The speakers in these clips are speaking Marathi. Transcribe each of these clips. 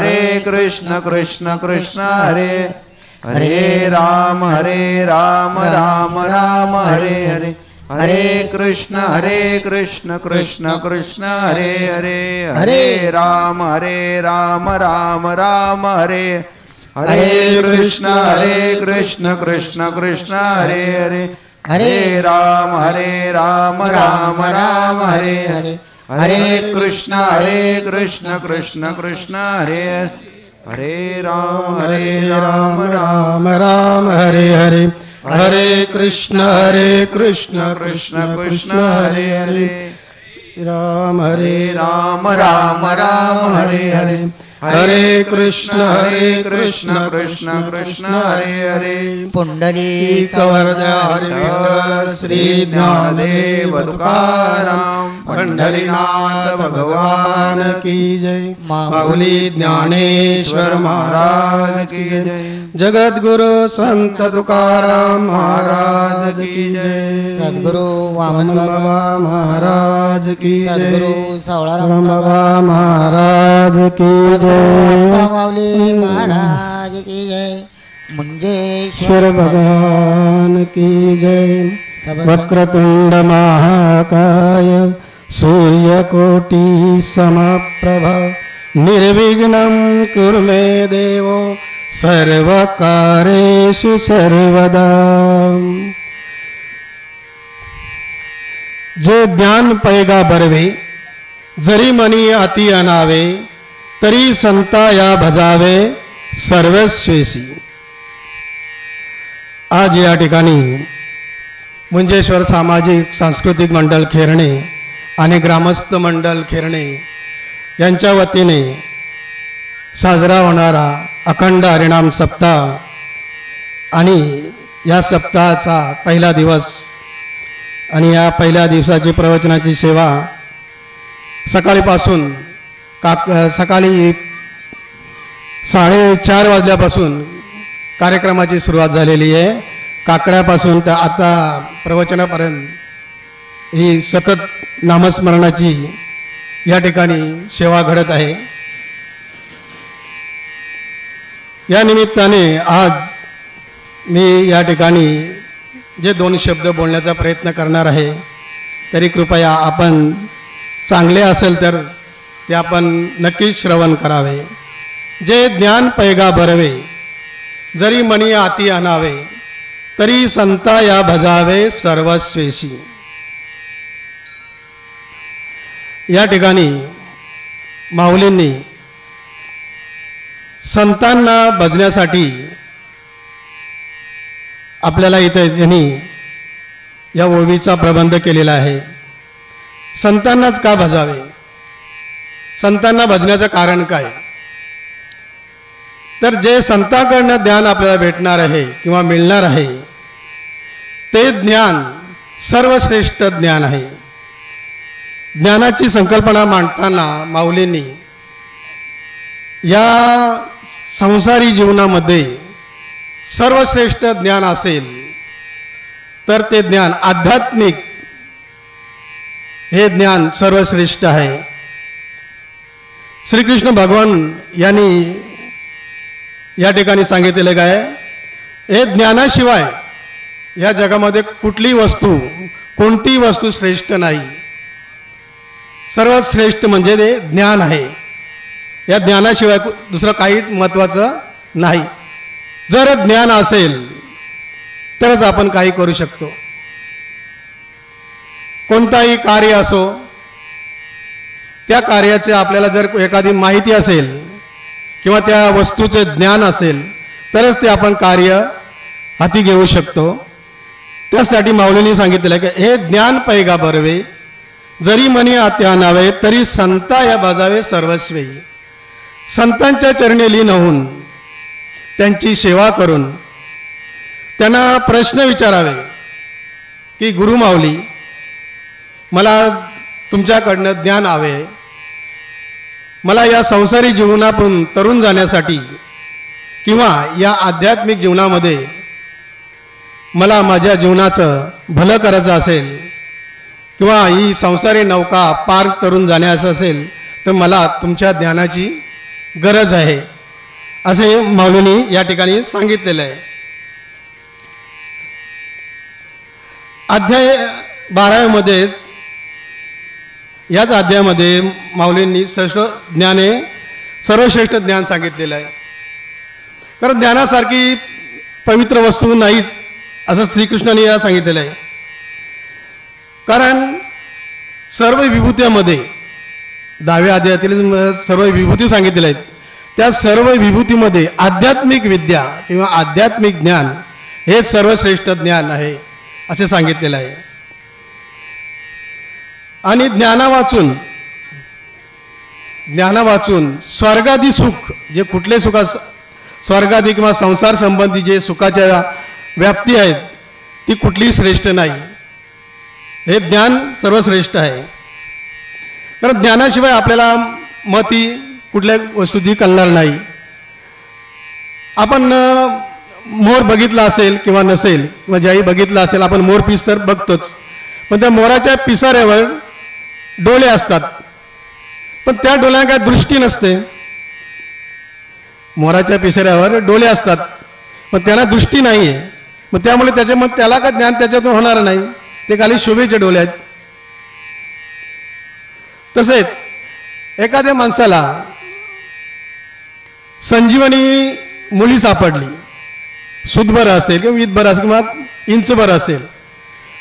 हरे कृष्ण कृष्ण कृष्ण हरे हरे राम राम राम हरे हरे हरे कृष्ण कृष्ण कृष्ण हरे हरे हरे राम राम राम हरे हरे कृष्ण कृष्ण कृष्ण हरे हरे हरे राम राम राम हरे हरे हरे कृष्ण कृष्ण कृष्ण हरे हरे राम राम राम हरे हरे हरे कृष्ण कृष्ण कृष्ण हरे हरे राम राम हरे हरे हरे कृष्ण कृष्ण कृष्ण हरे हरे पुंडलीक वरद श्री ज्ञानदेव तुकाराम पंढरीनाथ भगवान की जय। माऊली ज्ञानेश्वर महाराज की जय। जगद्गुरु संत तुकाराम महाराज की जय। सद्गुरु वामन बाबा महाराज की जय। सद्गुरु सावळाराम बाबा महाराज की जय। माऊली महाराज की जय। मुंजेश्वर भगवान की जय। वक्रतुंड महाकाय सूर्यकोटि समप्रभ निर्विघ्नं कुरु मे देवो सर्वकार्येषु सर्वदा। जे ज्ञान पैगा बरवे जरी मनी अति अनावे तरी संता या भजावे सर्वस्वेसी। आज या ठिकाणी मुंजेश्वर सामाजिक सांस्कृतिक मंडळ खेरणे आणि ग्रामस्थ मंडळ खेरणे यांच्या वतीने साजरा होणारा अखंड हरिनाम सप्ताह आणि या सप्ताहाचा पहिला दिवस आणि या पहिल्या दिवसाची प्रवचनाची सेवा सकाळीपासून सकाळी 4:30 वाजल्यापासून कार्यक्रमाची सुरुवात झालेली आहे। काकड्यापासून तर आता प्रवचनापर्यंत ही सतत नामस्मरणाची या ठिकाणी सेवा घडत आहे। या निमित्ताने आज मी या ठिकाणी जे 2 शब्द बोलण्याचा प्रयत्न करणार आहे तरी कृपया आपण चांगले असेल तर ते आपण नक्कीच श्रवण करावे। जे ज्ञान पैगा बरवे जरी मनी अति अनावे तरी संता या भजावे सर्वस्वेशी। या ठिकाणी माऊलींनी संतांना भजण्यासाठी आपल्याला इथे त्यांनी या ओवीचा प्रबंध केलेला आहे। संतांनाच का भजावे, संतांना भजण्याचं कारण काय, तर जे संतांकडनं ज्ञान आपल्याला भेटणार आहे किंवा मिळणार आहे ते ज्ञान सर्वश्रेष्ठ ज्ञान आहे। ज्ञानाची संकल्पना मांडताना माऊलींनी या संसारी जीवनामध्ये सर्वश्रेष्ठ ज्ञान असेल तर ते ज्ञान आध्यात्मिक हे ज्ञान सर्वश्रेष्ठ आहे। श्रीकृष्ण भगवान यांनी या ठिकाणी सांगितलेलं काय, हे ज्ञानाशिवाय या जगामध्ये कोणती वस्तू श्रेष्ठ नाही। सर्वात श्रेष्ठ म्हणजे ते ज्ञान आहे। या ज्ञानाशिवाय दुसरं काहीच महत्त्वाचं नाही। जर ज्ञान असेल तरच आपण काही करू शकतो। कोणताही कार्य असो त्या कार्याचे आपल्याला जर एखादी माहिती असेल किंवा त्या वस्तूचे ज्ञान असेल तरच ते आपण कार्य हाती घेऊ शकतो। त्यासाठी माऊलींनी सांगितलेलं की हे ज्ञान पैगा बरवे जरी मनी अति अनावे तरी संता या भजावे सर्वस्वी। संतांच्या चरणी लीन होऊन त्यांची सेवा करून त्यांना प्रश्न विचारावे की गुरु माऊली मला तुमच्याकडनं ज्ञान हवे, मला या संसारी जीवनातून तरुण जाण्यासाठी किंवा या आध्यात्मिक जीवनामध्ये मला माझ्या जीवनाचं भलं करायचं असेल किंवा ही संसारी नौका पार तरुण जाण्याचं असेल तर मला तुमच्या ज्ञानाची गरज आहे असे माऊलींनी या ठिकाणी सांगितलेलं आहे. अध्याय 12मध्ये याच अध्यायामध्ये माऊलींनी सर्वश्रेष्ठ ज्ञान सांगितलेलं आहे. कारण ज्ञानासारखी पवित्र वस्तू नाहीच असं श्रीकृष्णाने या सांगितलेलं आहे. कारण सर्व विभूत्यामध्ये 10व्या अध्यायातील सर्व विभूती सांगितलेल्या आहेत. त्या सर्व विभूतीमध्ये आध्यात्मिक विद्या किंवा आध्यात्मिक ज्ञान हे सर्वश्रेष्ठ ज्ञान आहे असे सांगितलेलं आहे. आणि ज्ञाना वाचून स्वर्गादी सुख, जे कुठले सुख, स्वर्गादी किंवा संसार संबंधी जे सुखाच्या व्याप्ती आहेत ती कुठलीही श्रेष्ठ नाही. हे ज्ञान सर्वश्रेष्ठ आहे. कारण ज्ञानाशिवाय आपल्याला मती कुठल्या वस्तूची कळणार नाही. आपण मोर बघितला असेल किंवा नसेल किंवा ज्याही बघितला असेल, आपण मोर पीस तर बघतोच, पण त्या मोराच्या पिसाऱ्यावर डोळे असतात, पण त्या डोळ्यांना काय दृष्टी नसते. मोराच्या पिसाऱ्यावर डोळे असतात पण त्याला दृष्टी नाही आहे. मग त्यामुळे त्याला काय ज्ञान त्याच्यातून होणार नाही, ते खाली शोभेचे डोळे आहेत. तसेच एखाद्या माणसाला संजीवनी मुली सापडली, सुतभर असेल किंवा वीतभर असेल किंवा इंचभर असेल,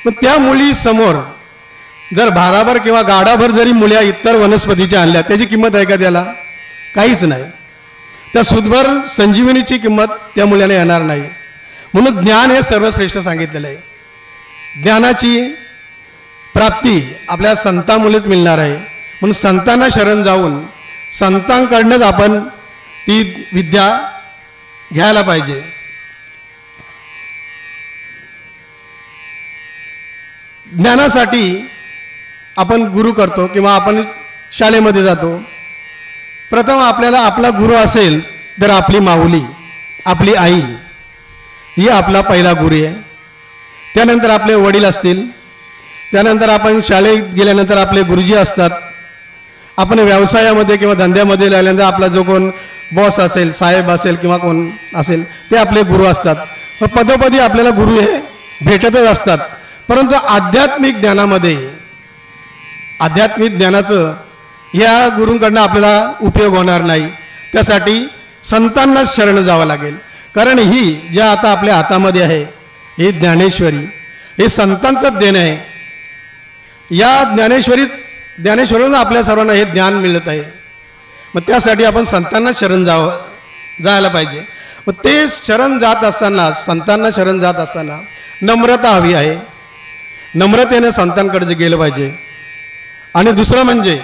पण त्या मुलीसमोर जर भाराभर किंवा गाडाभर जरी मुल्या इतर वनस्पतीच्या आणल्या, त्याची किंमत आहे का त्याला? काहीच नाही. त्या सुतभर संजीवनीची किंमत त्या मुलाला येणार नाही. म्हणून ज्ञान हे सर्वश्रेष्ठ सांगितलेलं आहे. ज्ञानाची प्राप्ती आपल्या संतांमुळेच मिळणार आहे. म्हणून संतांना शरण जाऊन संतांकडनंच आपण ती विद्या घ्यायला पाहिजे. ज्ञानासाठी आपण गुरु करतो किंवा आपण शाळेमध्ये जातो. प्रथम आपल्याला आपला गुरु असेल तर आपली माऊली, आपली आई ही आपला पहिला गुरु आहे. त्यानंतर आपले वडील असतील, त्यानंतर आपण शाळेत गेल्यानंतर आपले गुरुजी असतात. आपण व्यवसायामध्ये किंवा धंद्यामध्ये लागल्यानंतर आपला जो कोण बॉस असेल, साहेब असेल किंवा कोण असेल ते आपले गुरु असतात. पदोपदी आपल्याला गुरु हे भेटतच असतात. परंतु आध्यात्मिक ज्ञानाचं या गुरूंकडनं आपल्याला उपयोग होणार नाही. त्यासाठी संतांनाच शरण जावं लागेल. कारण ही ज्या आता आपल्या हातामध्ये आहे ही ज्ञानेश्वरी, हे संतांचं देणं आहे. या ज्ञानेश्वरीतून आपल्या सर्वांना हे ज्ञान मिळत आहे. मग त्यासाठी आपण संतांना शरण जायला पाहिजे. मग ते शरण जात असताना, संतांना शरण जात असताना नम्रता हवी आहे. नम्रतेने संतांकडे गेलं पाहिजे. आणि दुसरं म्हणजे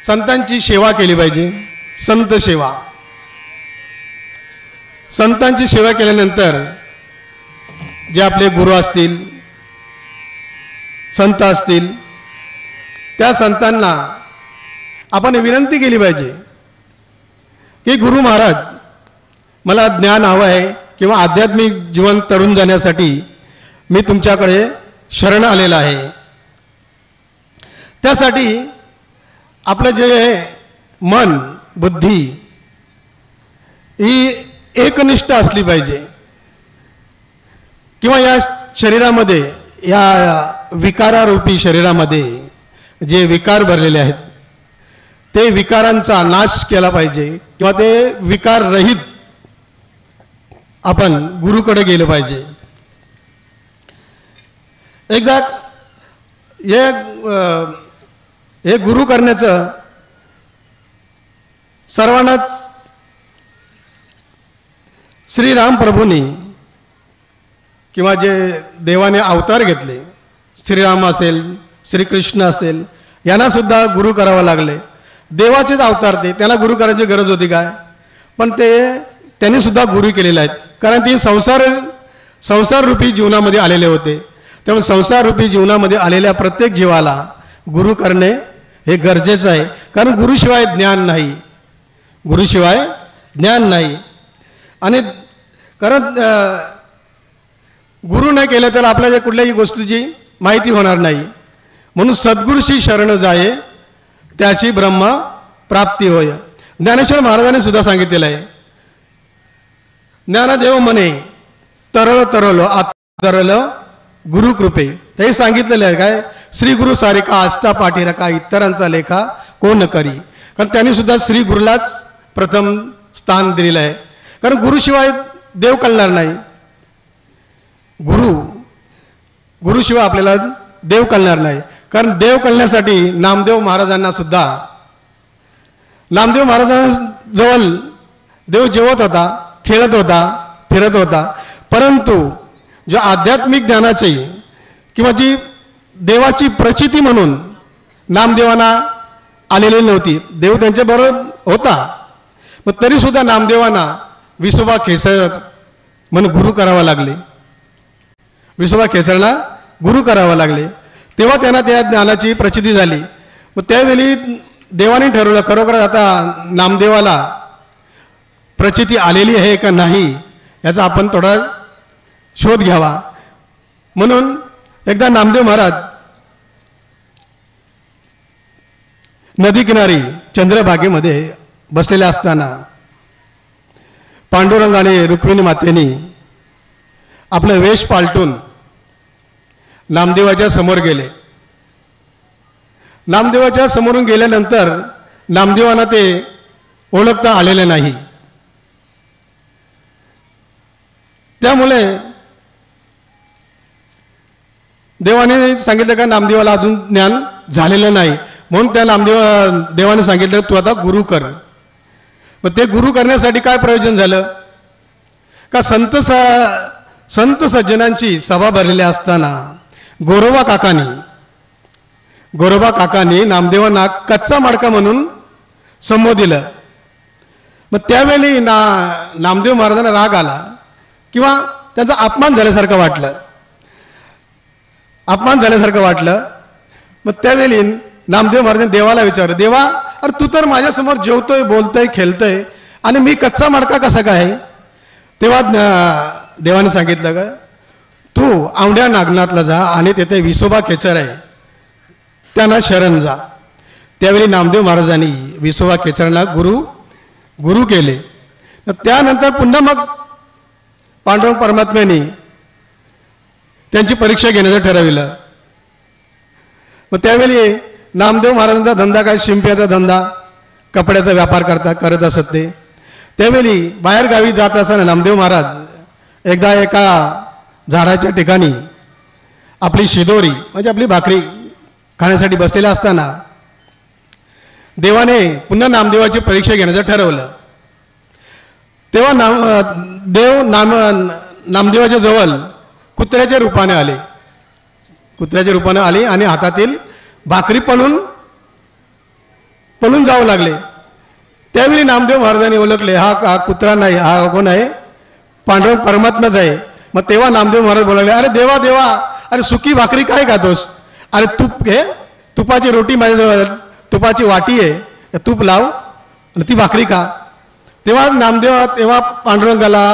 संतांची सेवा केली पाहिजे. संत सेवा, संतांची सेवा केल्यानंतर जे आपले गुरु असतील, संत असतील, त्या संतांना आपण विनंती केली पाहिजे की गुरु महाराज, मला ज्ञान हवं आहे किंवा आध्यात्मिक जीवन तरुण जाण्यासाठी मी तुमच्याकडे शरण आलेला आहे. त्यासाठी आपलं जे मन, बुद्धी ही एकनिष्ठ असली पाहिजे. किंवा या शरीरामध्ये, या विकारारूपी शरीरामध्ये जे विकार भरलेले आहेत ते विकारांचा नाश केला पाहिजे. किंवा ते विकाररहित आपण गुरुकडे गेलं पाहिजे. एकदा हे गुरु करण्याचं सर्वांनाच श्रीराम प्रभूंनी किंवा जे देवाने अवतार घेतले, श्रीराम असेल, श्रीकृष्ण असेल, यांना सुद्धा गुरु करावं लागले. देवाचेच अवतार ते, त्यांना गुरु करायची गरज होती काय? पण त्यांनी सुद्धा गुरु केलेले आहेत. कारण ते संसाररूपी जीवनामध्ये आलेले होते. त्यामुळे संसाररूपी जीवनामध्ये आलेल्या प्रत्येक जीवाला गुरु करणे हे गरजेचं आहे. कारण गुरुशिवाय ज्ञान नाही, गुरुशिवाय ज्ञान नाही. आणि कारण गुरु नाही केलं तर आपल्याला कुठल्याही गोष्टीची माहिती होणार नाही. म्हणून सद्गुरूशी शरण जाये त्याची ब्रह्म प्राप्ती होय. ज्ञानेश्वर महाराजांनी सुद्धा सांगितलेलं आहे, ज्ञानदेव म्हणे तरळ तरल आत तरल गुरुकृपे. ते सांगितलेलं आहे काय, श्री गुरु सारिका आस्था पाठीरका इतरांचा लेखा कोण करी. कारण त्यांनी सुद्धा श्री गुरुलाच प्रथम स्थान दिलेलं आहे. कारण गुरुशिवाय देव कळणार नाही. गुरुशिवाय आपल्याला देव कळणार नाही. कारण देव कळण्यासाठी नामदेव महाराजांना सुद्धा, नामदेव महाराजांजवळ देव जेवत होता, खेळत होता, फिरत होता. परंतु जो आध्यात्मिक ज्ञानाची किंवा जी देवाची प्रचिती म्हणून नामदेवांना आलेली नव्हती. देव त्यांच्याबरोबर होता, मग तरीसुद्धा नामदेवांना विसोबा खेचर म्हणून गुरु करावा लागले. विसोबा खेचरला गुरु करावा लागले. तेव्हा त्यांना त्या ज्ञानाची प्रचिती झाली. मग त्यावेळी देवाने ठरवलं खरोखर आता नामदेवाला प्रचिती आलेली आहे का नाही याचा आपण थोडा शोध घ्यावा. म्हणून एकदा नामदेव महाराज नदी किनारी चंद्रभागेमध्ये बसलेले असताना पांडुरंग आणि रुक्मिणी मातेनी आपलं वेश पालटून नामदेवाच्या समोर गेले. नामदेवाच्या समोरून गेल्यानंतर नामदेवांना ते ओळखता आलेले नाही. त्यामुळे देवाने सांगितलं का नामदेवाला अजून ज्ञान झालेलं नाही, म्हणून त्या देवाने सांगितलं तू आता गुरु कर. मग ते गुरु करण्यासाठी काय प्रयोजन झालं का, संत सज्जनांची सभा भरलेली असताना गोरोबा काकांनी नामदेवांना कच्चा माडका म्हणून संबोधिलं. मग त्यावेळी नामदेव महाराजांना राग आला किंवा त्यांचा अपमान झाल्यासारखं वाटलं. मग त्यावेळी नामदेव महाराजांनी देवाला विचारलं, देवा अरे तू तर माझ्यासमोर जेवतोय, बोलतोय, खेळतोय आणि मी कच्चा माडका कसा काय. तेव्हा देवाने सांगितलं का तू औंढ्या नागनाथला जा आणि तेथे विसोबा खेचर आहे त्यांना शरण जा. त्यावेळी नामदेव महाराजांनी विसोबा खेचरांना गुरु केले. त्यानंतर पुन्हा मग पांडुरंग परमात्म्याने त्यांची परीक्षा घेण्याचं ठरविलं. मग त्यावेळी नामदेव महाराजांचा धंदा काय, शिंप्याचा धंदा, कपड्याचा व्यापार करत असत ते. त्यावेळी बाहेरगावी जात असताना नामदेव महाराज एकदा एका झाडाच्या ठिकाणी आपली शिदोरी म्हणजे आपली भाकरी खाण्यासाठी बसलेले असताना देवाने पुन्हा नामदेवाची परीक्षा घेण्याचं ठरवलं. तेव्हा नामदेवाच्या जवळ कुत्र्याच्या रूपाने आले आणि हातातील भाकरी पळून जाऊ लागले. त्यावेळी नामदेव महाराजांनी ओळखले हा कुत्रा नाही, हा कोण आहे, पांडुरंग परमात्माच आहे. मग तेव्हा नामदेव महाराज बोलावले, अरे देवा अरे सुकी भाकरी काय खातोस, अरे तूप घे, तुपाची रोटी माझ्याजवळ, तुपाची वाटी आहे, तूप लाव आणि ती भाकरी खा. तेव्हा पांडुरंगाला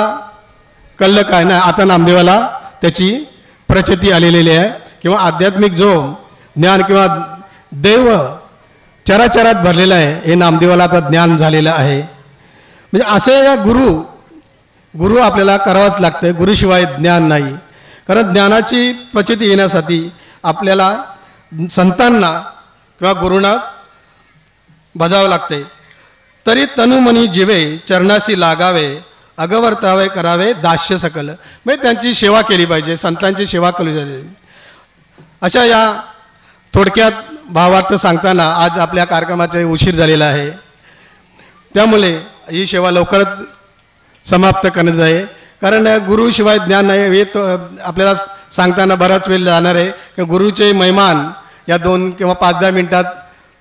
कळलं काय ना, आता नामदेवाला त्याची प्रचिती आलेली आहे किंवा आध्यात्मिक जो ज्ञान किंवा देव चराचरात भरलेला आहे हे नामदेवाला आता ज्ञान झालेलं आहे. म्हणजे असे या गुरु आपल्याला करावाच लागतं. गुरुशिवाय ज्ञान नाही. कारण ज्ञानाची प्रचिती येण्यासाठी आपल्याला संतांना किंवा गुरुंना बजावं लागते. तरी तनुमनी जीवे चरणाशी लागावे, अगवर्तावे करावे दास्य सकल. म्हणजे त्यांची सेवा केली पाहिजे, संतांची सेवा केली पाहिजे. अशा या थोडक्यात भावार्थ सांगताना आज आपल्या कार्यक्रमाचा उशीर झालेला आहे. त्यामुळे ही सेवा लवकरच समाप्त करण्यात आहे. कारण गुरुशिवाय ज्ञान नाही हे आपल्याला सांगताना बराच वेळ जाणार आहे. की गुरुचे महिमान या 2 किंवा 5-10 मिनिटात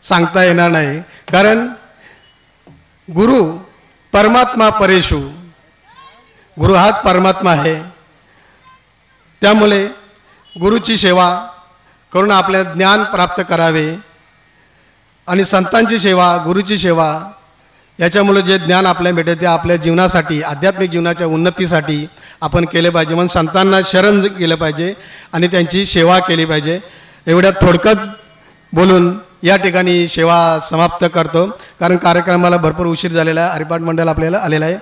सांगता येणार नाही. कारण गुरु परमात्मा परेशू, गुरु हाच परमात्मा आहे. त्यामुळे गुरुची सेवा करून आपल्या ज्ञान प्राप्त करावे आणि संतांची सेवा, गुरुची सेवा याच्यामुळे जे ज्ञान आपल्याला भेटते ते आपल्या जीवनासाठी, आध्यात्मिक जीवनाच्या उन्नतीसाठी आपण केले पाहिजे. म्हणून संतांना शरण गेलं पाहिजे आणि त्यांची सेवा केली पाहिजे. एवढ्यात थोडकंच बोलून या ठिकाणी सेवा समाप्त करतो, कारण कार्यक्रमाला भरपूर उशीर झालेला आहे. हरिपाठ मंडळ आपल्याला आलेलं आहे.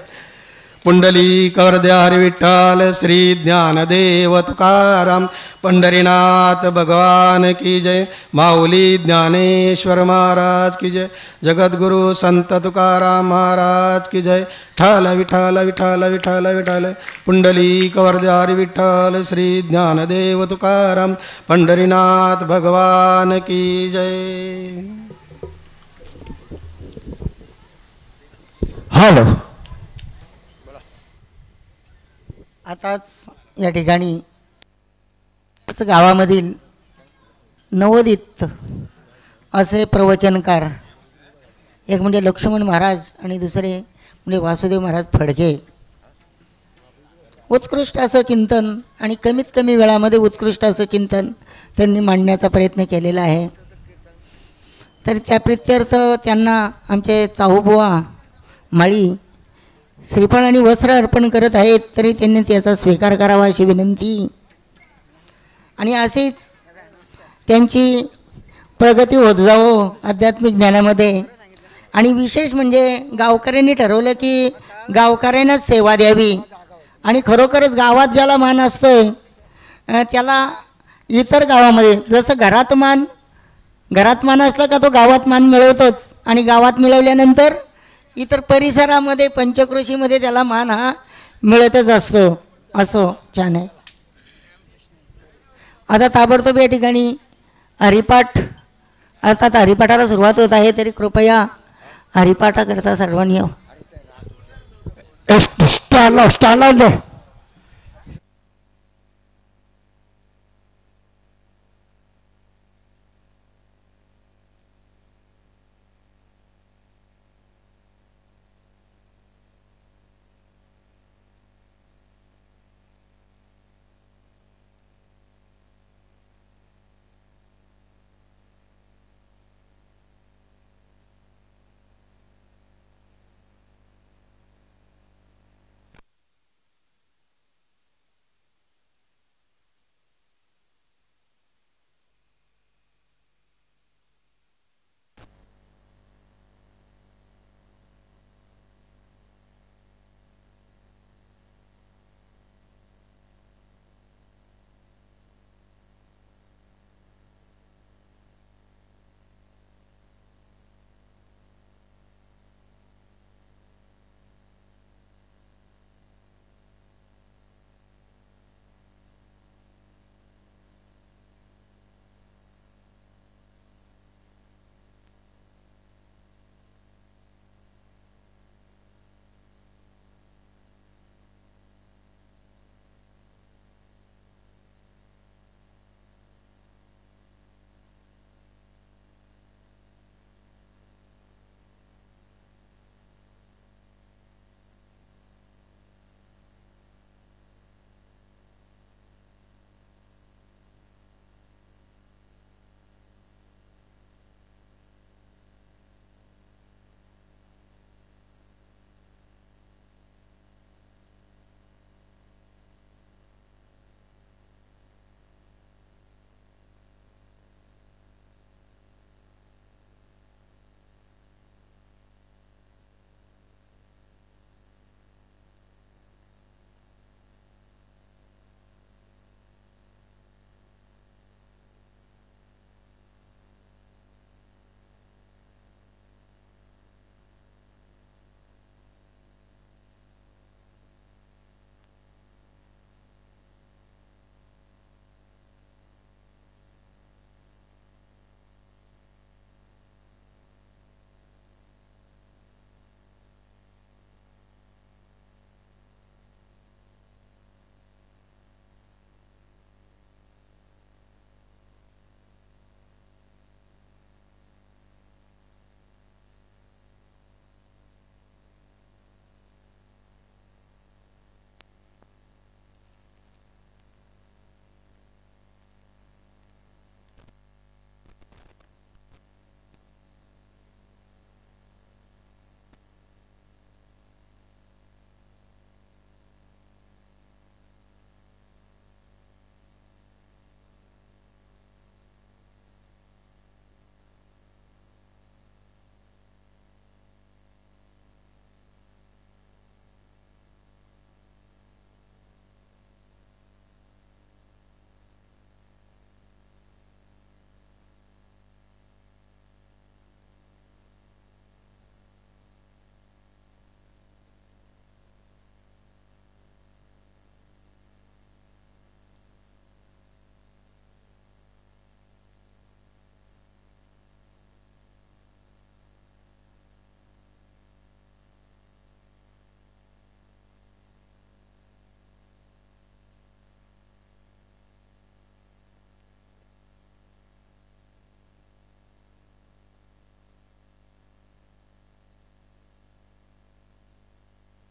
पुंडलिक वरदे हरी विठ्ठल श्री ज्ञानदेव तुकाराम पंढरीनाथ भगवान की जय. माऊली ज्ञानेश्वर महाराज की जय. जगद्गुरु संत तुकाराम महाराज की जय. विठ्ठल विठ्ठल विठ्ठल विठ्ठल विठ्ठल. पुंडलिक वरदे हरी विठ्ठल श्री ज्ञानदेव तुकाराम पंढरीनाथ भगवान की जय. हॅलो. आताच या ठिकाणी गावामधील नवोदित असे प्रवचनकार, एक म्हणजे लक्ष्मण महाराज आणि दुसरे म्हणजे वासुदेव महाराज फडके, उत्कृष्ट असं चिंतन आणि कमीत कमी वेळामध्ये उत्कृष्ट असं चिंतन त्यांनी मांडण्याचा प्रयत्न केलेला आहे. तर त्या प्रित्यर्थ त्यांना आमचे चाहूबुवा माळी श्रीफळ आणि वस्त्र अर्पण करत आहेत, तरी त्यांनी त्याचा स्वीकार करावा अशी विनंती. आणि अशीच त्यांची प्रगती होत जावो आध्यात्मिक ज्ञानामध्ये. आणि विशेष म्हणजे गावकऱ्यांनी ठरवलं की गावकऱ्यांनाच सेवा द्यावी, आणि खरोखरच गावात ज्याला मान असतोय त्याला इतर गावामध्ये जसं घरात मान असला का तो गावात मान मिळवतोच, आणि गावात मिळवल्यानंतर इतर परिसरामध्ये पंचक्रोशीमध्ये त्याला मान हा मिळतच असतो. असं छान आहे. आता ताबडतोब या ठिकाणी हरिपाठ अर्थात हरिपाठाला सुरुवात होत आहे, तरी कृपया हरिपाठाकरता सर्वांनी स्टँड दे.